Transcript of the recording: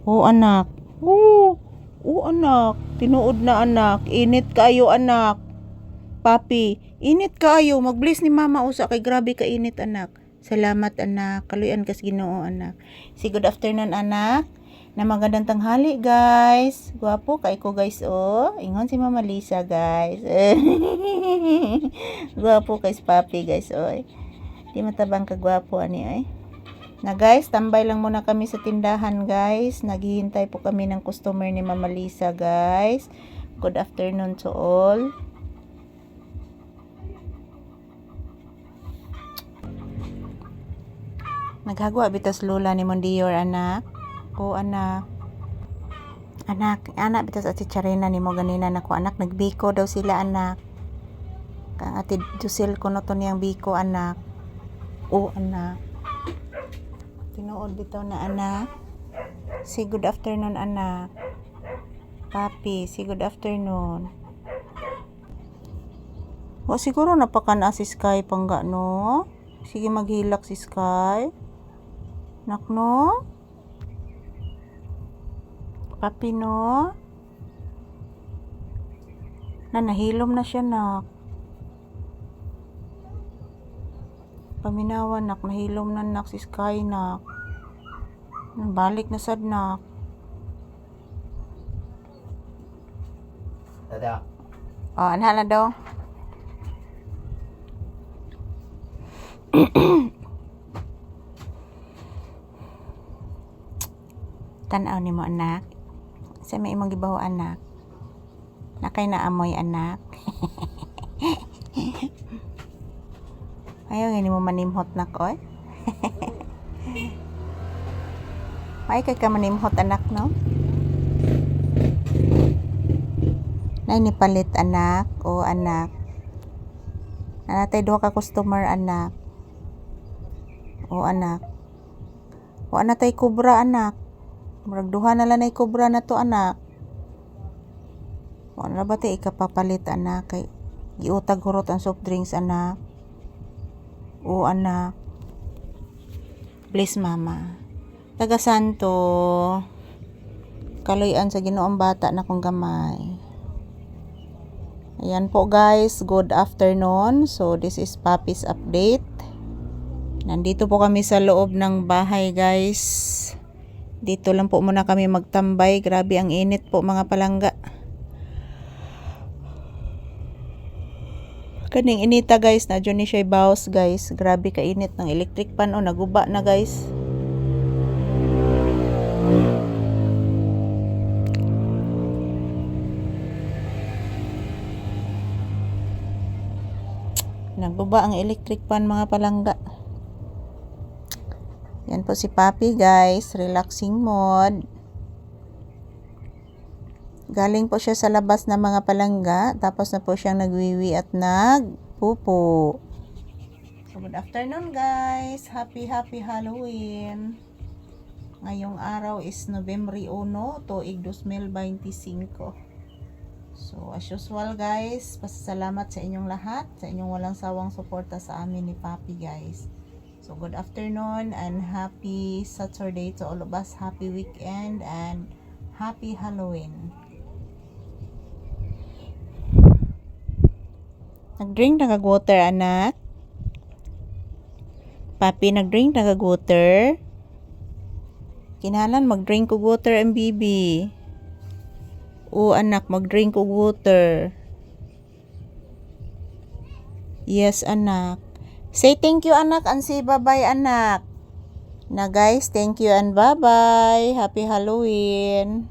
Oh, anak. Oh, oh, anak. Tinuod na, anak. Init kaayo, anak. Papi, init kaayo. Mag-bless ni mama usa kay grabe ka init, anak. Salamat, anak. Kaluyan kas Ginoo, anak. Si good afternoon, anak. Na magandang tanghali, guys. Gwapo kay ko, guys, oh. Ingon si Mama Lisa, guys. Gwapo kay si Papi, guys, oh. Di matabang kagwapo ani ay. Na guys, tambay lang muna kami sa tindahan, guys. Naghihintay po kami ng customer ni Mama Lisa, guys. Good afternoon to all. Naghagwa bitas lola ni Mondior, anak. O, anak. Anak bitas at si Charina ni mo ganina nako, anak. Nagbiko daw sila, anak. Kang ati Jusel ko no to niyang biko, anak. O, anak. Tinuod bitaw na, anak. Say good afternoon, anak. Papi, say good afternoon. O, siguro napakana si Sky pangga, no? Sige, maghilak si Sky. Nak, no? Papi, no? Nahilom na siya, nak. Paminawan, nak. Nahilom na, nak, si Sky, nak. Balik na sad, nak. Tada. Oh, anhala daw. Tanaw ni mo, anak. Sa may imong gibaho, anak. Nakay na amoy, anak. Ayaw nga mo manimhot, nak, oy. May kay ka manimhot, anak, no? Nay ni palit, anak. O, anak. Nanatay duha ka customer, anak. O, anak. O, anatay kubra, anak. Murag duha na lang ay kubra na to, anak. O, ano ba tayo ikapapalit, anak? Kay giutag hurot ang soft drinks, anak. O, anak. Please, mama. Taga Santo. Kaloyan sa Ginoong bata na kong gamay. Ayan po, guys. Good afternoon. So, this is Papi's update. Nandito po kami sa loob ng bahay, guys. Dito lang po muna kami magtambay. Grabe ang init po, mga palangga. Kaning inita, guys, na dyan ni siya bawas, guys. Grabe ka init ng electric pan. O, naguba na, guys. Naguba ang electric pan, mga palangga. Yan po si Papi, guys. Relaxing mode. Galing po siya sa labas na mga palangga. Tapos na po siyang nagwiwi at nagpupo. So, good afternoon, guys. Happy Halloween. Ngayong araw is November 1, tuig 2025. So, as usual, guys, pasasalamat sa inyong lahat, sa inyong walang sawang suporta sa amin ni Papi, guys. So, good afternoon and happy Saturday to all of us. Happy weekend and happy Halloween. Nag-drink na kag-water, anak? Papi, nag-drink na kag-water? Kinahanglan mag-drink kog water ang bibi. O, anak, mag-drink kog water. Yes, anak. Say thank you, anak, and say bye-bye, anak. Na, guys, thank you and bye-bye. Happy Halloween.